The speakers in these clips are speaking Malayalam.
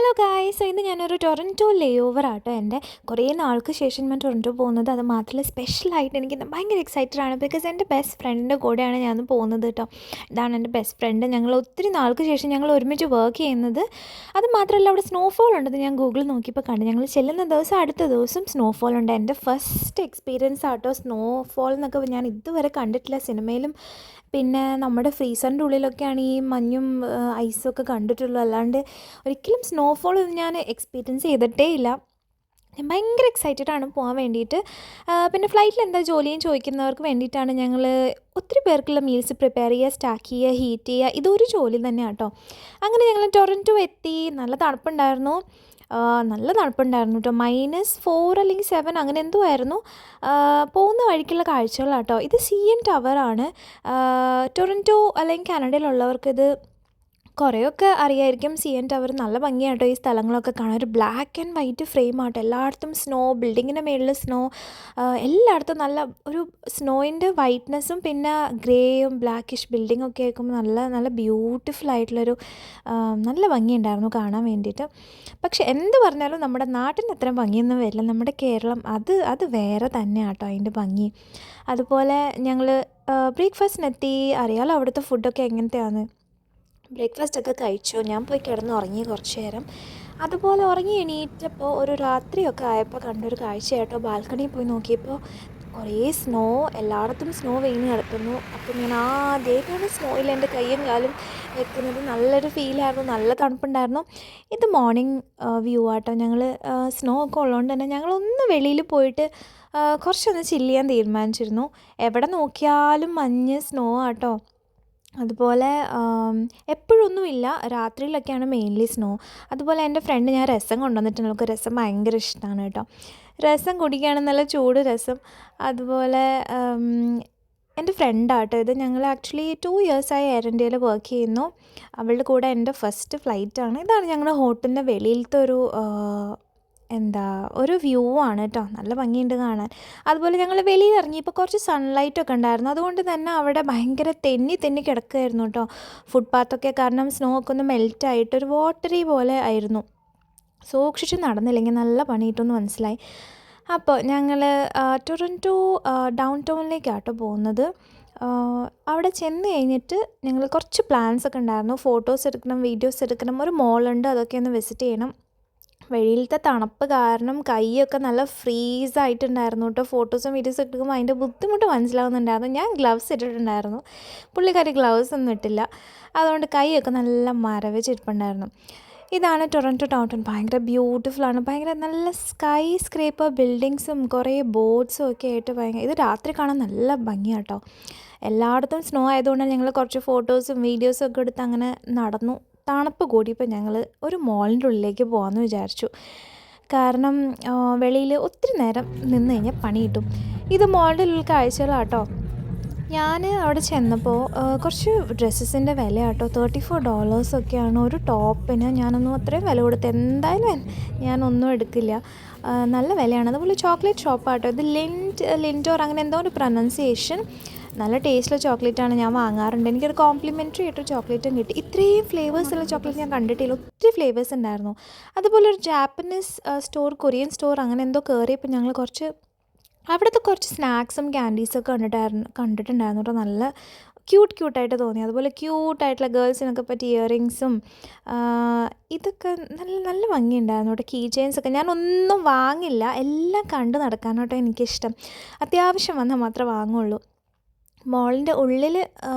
Hello guys. സോ ഇന്ന് ഞാനൊരു ടൊറൻറ്റോ ലേ ഓവർ ആട്ടോ. എൻ്റെ കുറേ നാൾക്ക് ശേഷം ഞാൻ ടൊറൻറ്റോ പോകുന്നത്. അത് മാത്രമല്ല സ്പെഷ്യലായിട്ട് എനിക്ക് ഭയങ്കര എക്സൈറ്റഡ് ആണ്. ബിക്കോസ് എൻ്റെ ബെസ്റ്റ് ഫ്രണ്ടിൻ്റെ കൂടെയാണ് ഞാൻ പോകുന്നത് കേട്ടോ. ഇതാണ് എൻ്റെ ബെസ്റ്റ് ഫ്രണ്ട്. ഞങ്ങൾ ഒത്തിരി നാൾക്ക് ശേഷം ഞങ്ങൾ ഒരുമിച്ച് വർക്ക് ചെയ്യുന്നത്. അത് മാത്രമല്ല അവിടെ സ്നോഫോൾ ഉണ്ടെന്ന് ഞാൻ ഗൂഗിളിൽ നോക്കിയപ്പോൾ കണ്ടു. ഞങ്ങൾ ചെല്ലുന്ന ദിവസം അടുത്ത ദിവസം സ്നോഫോൾ ഉണ്ട്. എൻ്റെ ഫസ്റ്റ് എക്സ്പീരിയൻസ് ആട്ടോ സ്നോഫോൾ എന്നൊക്കെ. ഞാൻ ഇതുവരെ കണ്ടിട്ടില്ല. സിനിമയിലും പിന്നെ നമ്മുടെ ഫ്രീസറിൻ്റെ ഉള്ളിലൊക്കെയാണ് ഈ മഞ്ഞും ഐസൊക്കെ കണ്ടിട്ടുള്ളൂ. അല്ലാണ്ട് ഒരിക്കലും സ്നോഫോൾ ഞാൻ എക്സ്പീരിയൻസ് ചെയ്തിട്ടേ ഇല്ല. ഞാൻ ഭയങ്കര എക്സൈറ്റഡ് ആണ് പോകാൻ വേണ്ടിയിട്ട്. പിന്നെ ഫ്ലൈറ്റിൽ എന്താ ജോലിയും ചോദിക്കുന്നവർക്ക് വേണ്ടിയിട്ടാണ് ഞങ്ങൾ ഒത്തിരി പേർക്കുള്ള മീൽസ് പ്രിപ്പയർ ചെയ്യുക, സ്റ്റാക്ക് ചെയ്യുക, ഹീറ്റ് ചെയ്യുക. ഇതൊരു ജോലി തന്നെയാണ് കേട്ടോ. അങ്ങനെ ഞങ്ങൾ ടൊറൻറ്റോ എത്തി. നല്ല തണുപ്പുണ്ടായിരുന്നു. നല്ല തണുപ്പുണ്ടായിരുന്നു കേട്ടോ. -4 അല്ലെങ്കിൽ 7 അങ്ങനെ എന്തോ ആയിരുന്നു. പോകുന്ന വഴിക്കുള്ള കാഴ്ചകളാണ് കേട്ടോ. ഇത് CN ടവറാണ്. ടൊറൻറ്റോ അല്ലെങ്കിൽ കാനഡയിലുള്ളവർക്കിത് കുറേയൊക്കെ അറിയായിരിക്കും. CN ടവർ നല്ല ഭംഗിയാട്ടോ. ഈ സ്ഥലങ്ങളൊക്കെ കാണാൻ ഒരു ബ്ലാക്ക് ആൻഡ് വൈറ്റ് ഫ്രെയിമാട്ടോ. എല്ലായിടത്തും സ്നോ, ബിൽഡിങ്ങിൻ്റെ മേളിൽ സ്നോ, എല്ലായിടത്തും നല്ല ഒരു സ്നോയിൻ്റെ വൈറ്റ്നസ്സും പിന്നെ ഗ്രേയും ബ്ലാക്കിഷ് ബിൽഡിങ്ങൊക്കെ ആയിരിക്കുമ്പോൾ നല്ല നല്ല ബ്യൂട്ടിഫുൾ ആയിട്ടുള്ളൊരു നല്ല ഭംഗിയുണ്ടായിരുന്നു കാണാൻ വേണ്ടിയിട്ട്. പക്ഷെ എന്ത് പറഞ്ഞാലും നമ്മുടെ നാട്ടിന് അത്ര ഭംഗിയൊന്നും വരില്ല. നമ്മുടെ കേരളം അത് വേറെ തന്നെയാണ് കേട്ടോ അതിൻ്റെ ഭംഗി. അതുപോലെ ഞങ്ങൾ ബ്രേക്ക്ഫാസ്റ്റിനെത്തി. അറിയാമല്ലോ അവിടുത്തെ ഫുഡൊക്കെ എങ്ങനത്തെയാണ്. ബ്രേക്ക്ഫാസ്റ്റൊക്കെ കഴിച്ചു. ഞാൻ പോയി കിടന്ന് ഉറങ്ങി കുറച്ച് നേരം. അതുപോലെ ഉറങ്ങി എണീറ്റപ്പോൾ ഒരു രാത്രിയൊക്കെ ആയപ്പോൾ കണ്ടൊരു കാഴ്ചയായിട്ടോ. ബാൽക്കണിയിൽ പോയി നോക്കിയപ്പോൾ കുറേ സ്നോ, എല്ലായിടത്തും സ്നോ വീണ് കിടക്കുന്നു. അപ്പോൾ ഞാൻ ആദ്യമായിട്ടാണ് സ്നോയിൽ എൻ്റെ കയ്യും കാലും വെക്കുന്നത്. നല്ലൊരു ഫീലായിരുന്നു. നല്ല തണുപ്പുണ്ടായിരുന്നു. ഇത് മോർണിംഗ് വ്യൂ ആട്ടോ. ഞങ്ങൾ സ്നോ ഒക്കെ ഉള്ളതുകൊണ്ട് തന്നെ ഞങ്ങളൊന്ന് വെളിയിൽ പോയിട്ട് കുറച്ചൊന്ന് ചില്ല് ചെയ്യാൻ തീരുമാനിച്ചിരുന്നു. എവിടെ നോക്കിയാലും മഞ്ഞ്, സ്നോ ആട്ടോ. അതുപോലെ എപ്പോഴൊന്നുമില്ല, രാത്രിയിലൊക്കെയാണ് മെയിൻലി സ്നോ. അതുപോലെ എൻ്റെ ഫ്രണ്ട് ഞാൻ രസം കൊണ്ടുവന്നിട്ടുണ്ട്. നമുക്ക് രസം ഭയങ്കര ഇഷ്ടമാണ് കേട്ടോ. രസം കുടിക്കുകയാണ്, നല്ല ചൂട് രസം. അതുപോലെ എൻ്റെ ഫ്രണ്ടാട്ടോ ഇത്. ഞങ്ങൾ ആക്ച്വലി 2 ഇയേഴ്സായി എയർ ഇന്ത്യയിൽ വർക്ക് ചെയ്യുന്നു. അവളുടെ കൂടെ എൻ്റെ ഫസ്റ്റ് ഫ്ലൈറ്റാണ്. ഇതാണ് ഞങ്ങളുടെ ഹോട്ടലിൻ്റെ വെളിയിലത്തെ ഒരു വ്യൂ ആണ് കേട്ടോ. നല്ല ഭംഗിയുണ്ട് കാണാൻ. അതുപോലെ ഞങ്ങൾ വെളിയിൽ ഇറങ്ങിയപ്പോൾ കുറച്ച് സൺലൈറ്റൊക്കെ ഉണ്ടായിരുന്നു. അതുകൊണ്ട് തന്നെ അവിടെ ഭയങ്കര തെന്നി തെന്നി കിടക്കുമായിരുന്നു കേട്ടോ ഫുട്പാത്തൊക്കെ. കാരണം സ്നോ ഒക്കെ ഒന്ന് മെൽറ്റായിട്ട് ഒരു വാട്ടറി പോലെ ആയിരുന്നു. സൂക്ഷിച്ച് നടന്നില്ലെങ്കിൽ നല്ല പണി കിട്ടുമെന്ന് മനസ്സിലായി. അപ്പോൾ ഞങ്ങൾ ടൊറൻറ്റോ ഡൗൺ ടൗണിലേക്കാട്ടോ പോകുന്നത്. അവിടെ ചെന്ന് കഴിഞ്ഞിട്ട് ഞങ്ങൾ കുറച്ച് പ്ലാൻസൊക്കെ ഉണ്ടായിരുന്നു. ഫോട്ടോസ് എടുക്കണം, വീഡിയോസ് എടുക്കണം. ഒരു മോളുണ്ട്, അതൊക്കെ ഒന്ന് വിസിറ്റ് ചെയ്യണം. വെളിയിലത്തെ തണുപ്പ് കാരണം കൈയൊക്കെ നല്ല ഫ്രീസായിട്ടുണ്ടായിരുന്നു കേട്ടോ. ഫോട്ടോസും വീഡിയോസും എടുക്കുമ്പോൾ അതിൻ്റെ ബുദ്ധിമുട്ട് മനസ്സിലാവുന്നുണ്ടായിരുന്നു. ഞാൻ ഗ്ലൗസ് ഇട്ടിട്ടുണ്ടായിരുന്നു. പുള്ളിക്കാരി ഗ്ലൗസ് ഒന്നും ഇട്ടില്ല. അതുകൊണ്ട് കൈയൊക്കെ നല്ല മരവിച്ചിരിപ്പുണ്ടായിരുന്നു. ഇതാണ് ടൊറൻറ്റോ ഡൗൺ ടൗൺ. ഭയങ്കര ബ്യൂട്ടിഫുള്ളാണ്. ഭയങ്കര നല്ല സ്കൈ സ്ക്രേപ്പർ ബിൽഡിങ്സും കുറേ ബോട്ട്സും ഒക്കെ ആയിട്ട് ഇത് രാത്രി കാണാൻ നല്ല ഭംഗിയാണ് കേട്ടോ. എല്ലായിടത്തും സ്നോ ആയതുകൊണ്ട് ഞങ്ങൾ കുറച്ച് ഫോട്ടോസും വീഡിയോസും ഒക്കെ എടുത്ത് അങ്ങനെ നടന്നു. തണുപ്പ് കൂടിയപ്പോൾ ഞങ്ങൾ ഒരു മോളിൻ്റെ ഉള്ളിലേക്ക് പോകാമെന്ന് വിചാരിച്ചു. കാരണം വെളിയിൽ ഒത്തിരി നേരം നിന്ന് കഴിഞ്ഞാൽ പണി കിട്ടും. ഇത് മോളിൻ്റെ ഉള്ളിൽ കാഴ്ചകളാട്ടോ. ഞാൻ അവിടെ ചെന്നപ്പോൾ കുറച്ച് ഡ്രസ്സസിൻ്റെ വില കേട്ടോ. $34 ഒരു ടോപ്പിന്. ഞാനൊന്നും അത്രയും വില കൊടുത്ത് എന്തായാലും ഞാനൊന്നും എടുക്കില്ല. നല്ല വിലയാണ്. അതുപോലെ ചോക്ലേറ്റ് ഷോപ്പാട്ടോ ഇത്. ലിൻഡോർ അങ്ങനെ എന്തോ ഒരു പ്രൊനൗൺസിയേഷൻ. നല്ല ടേസ്റ്റുള്ള ചോക്ലേറ്റാണ്. ഞാൻ വാങ്ങാറുണ്ട്. എനിക്കൊരു കോംപ്ലിമെൻ്ററി ആയിട്ടൊരു ചോക്ലേറ്റും കിട്ടി. ഇത്രയും ഫ്ലേവേഴ്സുള്ള ചോക്ലേറ്റ് ഞാൻ കണ്ടിട്ടില്ല. ഒത്തിരി ഫ്ലേവേഴ്സ് ഉണ്ടായിരുന്നു. അതുപോലെ ഒരു ജാപ്പനീസ് സ്റ്റോർ, കൊറിയൻ സ്റ്റോർ അങ്ങനെ എന്തോ കയറിയപ്പോൾ ഞങ്ങൾ അവിടുത്തെ കുറച്ച് സ്നാക്സും ക്യാൻഡീസൊക്കെ കണ്ടിട്ടുണ്ടായിരുന്നു കേട്ടോ. നല്ല ക്യൂട്ടായിട്ട് തോന്നി. അതുപോലെ ക്യൂട്ടായിട്ടുള്ള ഗേൾസിനൊക്കെ പറ്റിയ ഇയറിങ്സും ഇതൊക്കെ നല്ല നല്ല ഭംഗിയുണ്ടായിരുന്നു കേട്ടോ. കീ ചെയിൻസൊക്കെ. ഞാനൊന്നും വാങ്ങില്ല, എല്ലാം കണ്ട് നടക്കാനോട്ടോ എനിക്കിഷ്ടം. അത്യാവശ്യം വന്നാൽ മാത്രമേ വാങ്ങുള്ളൂ. മോളിൻ്റെ ഉള്ളിൽ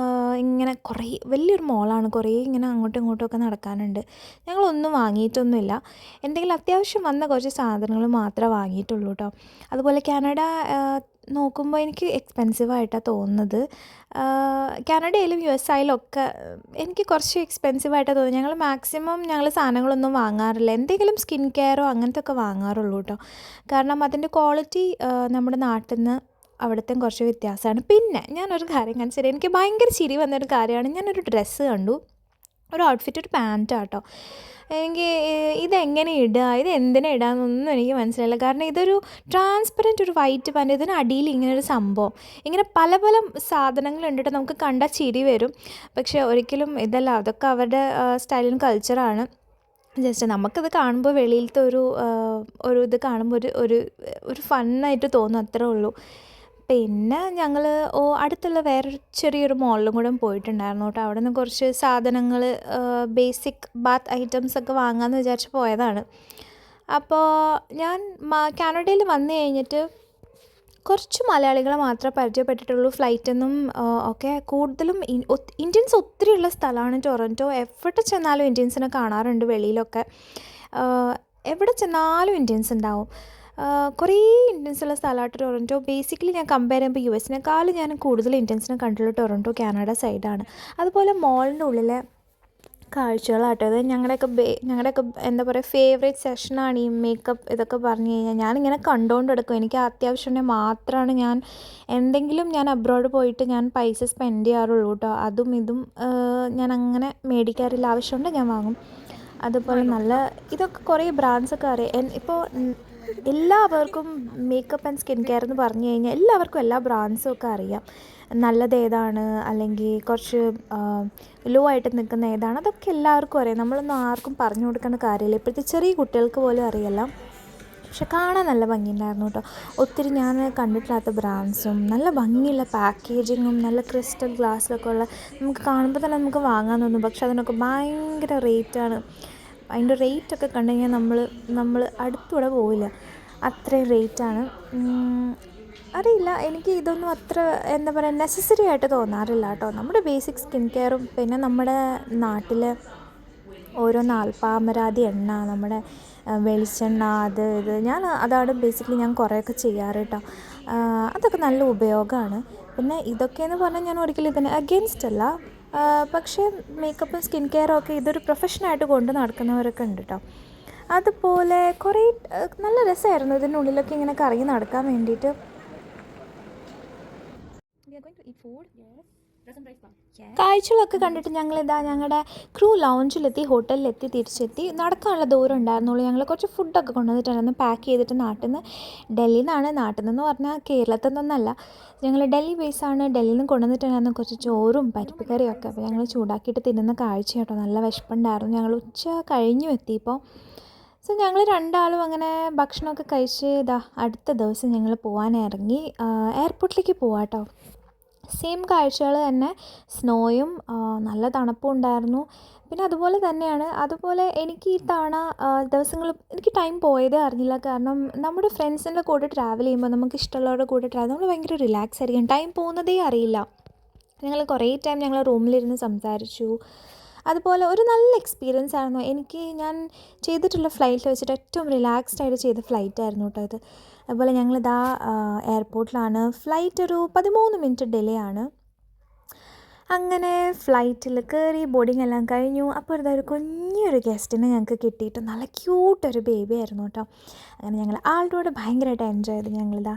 ഇങ്ങനെ കുറേ വലിയൊരു മോളാണ്. കുറേ ഇങ്ങനെ അങ്ങോട്ടും ഇങ്ങോട്ടും ഒക്കെ നടക്കാനുണ്ട്. ഞങ്ങളൊന്നും വാങ്ങിയിട്ടൊന്നുമില്ല. എന്തെങ്കിലും അത്യാവശ്യം വന്ന കുറച്ച് സാധനങ്ങൾ മാത്രമേ വാങ്ങിയിട്ടുള്ളൂ കേട്ടോ. അതുപോലെ കാനഡ നോക്കുമ്പോൾ എനിക്ക് എക്സ്പെൻസീവായിട്ടാണ് തോന്നുന്നത്. കാനഡയിലും US ആയാലും ഒക്കെ എനിക്ക് കുറച്ച് എക്സ്പെൻസീവായിട്ടാണ് തോന്നുന്നത്. ഞങ്ങൾ മാക്സിമം സാധനങ്ങളൊന്നും വാങ്ങാറില്ല. എന്തെങ്കിലും സ്കിൻ കെയറോ അങ്ങനത്തെ ഒക്കെ വാങ്ങാറുള്ളൂ കേട്ടോ. കാരണം അതിൻ്റെ ക്വാളിറ്റി നമ്മുടെ നാട്ടിൽ നിന്ന് അവിടുത്തെ കുറച്ച് വ്യത്യാസമാണ്. പിന്നെ ഞാനൊരു കാര്യം കാണിച്ചു. എനിക്ക് ഭയങ്കര ചിരി വന്നൊരു കാര്യമാണ്. ഞാനൊരു ഡ്രസ്സ് കണ്ടു, ഒരു ഔട്ട്ഫിറ്റ്, ഒരു പാൻറ്റാട്ടോ. എനിക്ക് ഇതെങ്ങനെ ഇടുക, ഇത് എന്തിനാണ് ഇടാമെന്നൊന്നും എനിക്ക് മനസ്സിലായില്ല. കാരണം ഇതൊരു ട്രാൻസ്പെറൻറ്റ് ഒരു വൈറ്റ് പാൻറ്റ്. ഇതിന് അടിയിൽ ഇങ്ങനൊരു സംഭവം, ഇങ്ങനെ പല പല സാധനങ്ങളുണ്ടിട്ട് നമുക്ക് കണ്ടാൽ ചിരി വരും. പക്ഷേ ഒരിക്കലും ഇതല്ല. അതൊക്കെ അവരുടെ സ്റ്റൈലും കൾച്ചറാണ്. ജസ്റ്റ് നമുക്കത് കാണുമ്പോൾ വെളിയിലത്തെ ഒരു ഇത് കാണുമ്പോൾ ഒരു ഒരു ഫണ്ണായിട്ട് തോന്നും, അത്രേ ഉള്ളൂ. പിന്നെ ഞങ്ങൾ അടുത്തുള്ള വേറൊരു ചെറിയൊരു മോളിലും കൂടെ പോയിട്ടുണ്ടായിരുന്നു കേട്ടോ. അവിടെ നിന്ന് കുറച്ച് സാധനങ്ങൾ, ബേസിക് ബാത്ത് ഐറ്റംസ് ഒക്കെ വാങ്ങാമെന്ന് വിചാരിച്ച് പോയതാണ്. അപ്പോൾ ഞാൻ കാനഡയിൽ വന്നു കഴിഞ്ഞിട്ട് കുറച്ച് മലയാളികളെ മാത്രമേ പരിചയപ്പെട്ടിട്ടുള്ളൂ. ഫ്ലൈറ്റിൽ നിന്നും ഒക്കെ കൂടുതലും ഇന്ത്യൻസ് ഒത്തിരിയുള്ള സ്ഥലമാണ് ടൊറൻറ്റോ. എവിടെ ചെന്നാലും ഇന്ത്യൻസിനെ കാണാറുണ്ട് വെളിയിലൊക്കെ. എവിടെ ചെന്നാലും ഇന്ത്യൻസ് ഉണ്ടാവും. കുറേ ഇന്ത്യൻസുള്ള സ്ഥലമായിട്ട് ടൊറൻറ്റോ. ബേസിക്കലി ഞാൻ കമ്പയർ ചെയ്യുമ്പോൾ US-നേക്കാളും ഞാൻ കൂടുതൽ ഇന്ത്യൻസിനെ കണ്ടിട്ടുള്ള ടൊറൻറ്റോ കാനഡ സൈഡാണ്. അതുപോലെ മോളിൻ്റെ ഉള്ളിലെ കാഴ്ചകളാട്ടോ ഇത്. ഞങ്ങളുടെയൊക്കെ എന്താ പറയുക, ഫേവറേറ്റ് സെഷനാണ് ഈ മേക്കപ്പ് ഇതൊക്കെ പറഞ്ഞു കഴിഞ്ഞാൽ. ഞാനിങ്ങനെ കണ്ടുകൊണ്ട് കിടക്കും. എനിക്ക് അത്യാവശ്യമുണ്ടെങ്കിൽ മാത്രമാണ് ഞാൻ അബ്രോഡ് പോയിട്ട് ഞാൻ പൈസ സ്പെൻഡ് ചെയ്യാറുള്ളൂ കേട്ടോ. അതും ഇതും ഞാൻ അങ്ങനെ മേടിക്കാറില്ല. ആവശ്യമുണ്ടെങ്കിൽ ഞാൻ വാങ്ങും. അതുപോലെ ഇതൊക്കെ കുറേ ബ്രാൻഡ്സൊക്കെ അറിയാം. ഇപ്പോൾ എല്ലാവർക്കും മേക്കപ്പ് ആൻഡ് സ്കിൻ കെയർ എന്ന് പറഞ്ഞു കഴിഞ്ഞാൽ എല്ലാവർക്കും എല്ലാ ബ്രാൻഡ്സും ഒക്കെ അറിയാം. നല്ലതേതാണ്, അല്ലെങ്കിൽ കുറച്ച് ലോ ആയിട്ട് നിൽക്കുന്ന ഏതാണ്, അതൊക്കെ എല്ലാവർക്കും അറിയാം. നമ്മളൊന്നും ആർക്കും പറഞ്ഞു കൊടുക്കേണ്ട കാര്യമില്ല. ഇപ്പോഴത്തെ ചെറിയ കുട്ടികൾക്ക് പോലും അറിയില്ല. പക്ഷെ കാണാൻ നല്ല ഭംഗിയുണ്ടായിരുന്നു കേട്ടോ. ഒത്തിരി ഞാൻ കണ്ടിട്ടില്ലാത്ത ബ്രാൻഡ്സും നല്ല ഭംഗിയുള്ള പാക്കേജിങ്ങും നല്ല ക്രിസ്റ്റൽ ഗ്ലാസ്സിലൊക്കെ ഉള്ള, നമുക്ക് കാണുമ്പോൾ തന്നെ നമുക്ക് വാങ്ങാൻ തോന്നും. പക്ഷെ അതിനൊക്കെ ഭയങ്കര റേറ്റാണ്. അതിൻ്റെ റേറ്റൊക്കെ കണ്ടു കഴിഞ്ഞാൽ നമ്മൾ അടുത്തൂടെ പോവില്ല, അത്രയും റേറ്റാണ്. അറിയില്ല, എനിക്ക് ഇതൊന്നും അത്ര എന്താ പറയുക നെസസറി ആയിട്ട് തോന്നാറില്ല കേട്ടോ. നമ്മുടെ ബേസിക് സ്കിൻ കെയറും പിന്നെ നമ്മുടെ നാട്ടിലെ ഓരോ നാൽപ്പാമരാതി എണ്ണ, നമ്മുടെ വെളിച്ചെണ്ണ, ഇത് അതാണ് ബേസിക്കലി ഞാൻ കുറേയൊക്കെ ചെയ്യാറ് കേട്ടോ. അതൊക്കെ നല്ല ഉപയോഗമാണ്. പിന്നെ ഇതൊക്കെയെന്ന് പറഞ്ഞാൽ ഞാൻ ഒരിക്കലും ഇതിന് അഗെയിൻസ്റ്റ് അല്ല. പക്ഷേ മേക്കപ്പും സ്കിൻ കെയറും ഒക്കെ ഇതൊരു പ്രൊഫഷനായിട്ട് കൊണ്ട് നടക്കുന്നവരൊക്കെ ഉണ്ട് കേട്ടോ. അതുപോലെ കുറേ നല്ല രസമായിരുന്നു ഇതിനുള്ളിലൊക്കെ ഇങ്ങനെ കറങ്ങി നടക്കാൻ വേണ്ടിയിട്ട്. കാഴ്ചകളൊക്കെ കണ്ടിട്ട് ഞങ്ങളുടെ ക്രൂ ലൗഞ്ചിലെത്തി, ഹോട്ടലിലെത്തി, തിരിച്ചെത്തി. നടക്കാനുള്ള ദൂരം ഉണ്ടായിരുന്നുള്ളൂ. ഞങ്ങൾ കുറച്ച് ഫുഡൊക്കെ കൊണ്ടുവന്നിട്ടുണ്ടായിരുന്നു പാക്ക് ചെയ്തിട്ട് നാട്ടിൽ നിന്ന്. ഡൽഹിയിൽ നിന്നെന്ന് പറഞ്ഞാൽ കേരളത്തിൽ നിന്നല്ല, ഞങ്ങൾ ഡൽഹി ബേസാണ്. ഡൽഹിയിൽ നിന്ന് കൊണ്ടുവന്നിട്ടുണ്ടായിരുന്നു കുറച്ച് ചോറും പരിപ്പ് കറിയൊക്കെ. അപ്പോൾ ഞങ്ങൾ ചൂടാക്കിയിട്ട് തിന്നുന്ന കാഴ്ച കേട്ടോ. നല്ല വിശപ്പുണ്ടായിരുന്നു. ഞങ്ങൾ ഉച്ച കഴിഞ്ഞു എത്തിയപ്പോൾ. ഞങ്ങൾ രണ്ടാളും അങ്ങനെ ഭക്ഷണമൊക്കെ കഴിച്ച് അടുത്ത ദിവസം ഞങ്ങൾ പോകാനിറങ്ങി. എയർപോർട്ടിലേക്ക് പോവാം കേട്ടോ. സെയിം കാഴ്ചകൾ തന്നെ, സ്നോയും നല്ല തണുപ്പും ഉണ്ടായിരുന്നു. പിന്നെ അതുപോലെ എനിക്ക് ഈ തവണ എനിക്ക് ടൈം പോയതേ അറിഞ്ഞില്ല. കാരണം നമ്മുടെ ഫ്രണ്ട്സിൻ്റെ കൂടെ ട്രാവൽ ചെയ്യുമ്പോൾ, നമുക്ക് ഇഷ്ടമുള്ളവരുടെ കൂടെ നമ്മൾ ഭയങ്കര റിലാക്സ് ആയിരിക്കും. ടൈം പോകുന്നതേ അറിയില്ല. ഞങ്ങൾ കുറേ ടൈം ഞങ്ങൾ റൂമിലിരുന്ന് സംസാരിച്ചു. അതുപോലെ ഒരു നല്ല എക്സ്പീരിയൻസ് ആയിരുന്നു. ഞാൻ ചെയ്തിട്ടുള്ള ഫ്ലൈറ്റിൽ വെച്ചിട്ട് ഏറ്റവും റിലാക്സ്ഡ് ആയിട്ട് ചെയ്ത ഫ്ലൈറ്റായിരുന്നു കേട്ടോ ഇത്. അതുപോലെ ഞങ്ങളിതാ എയർപോർട്ടിലാണ്. ഫ്ലൈറ്റ് ഒരു 13 മിനിറ്റ് ഡിലേ ആണ്. അങ്ങനെ ഫ്ലൈറ്റിൽ കയറി ബോർഡിംഗ് എല്ലാം കഴിഞ്ഞു. അപ്പോൾ ഒരു കുഞ്ഞൊരു ഗസ്റ്റിനെ ഞങ്ങൾക്ക് കിട്ടിയിട്ട് നല്ല ക്യൂട്ടൊരു ബേബി ആയിരുന്നു കേട്ടോ. അങ്ങനെ ഞങ്ങൾ ആളുടെ കൂടെ ഭയങ്കരമായിട്ട് എൻജോയ് ചെയ്ത് ഞങ്ങളിതാ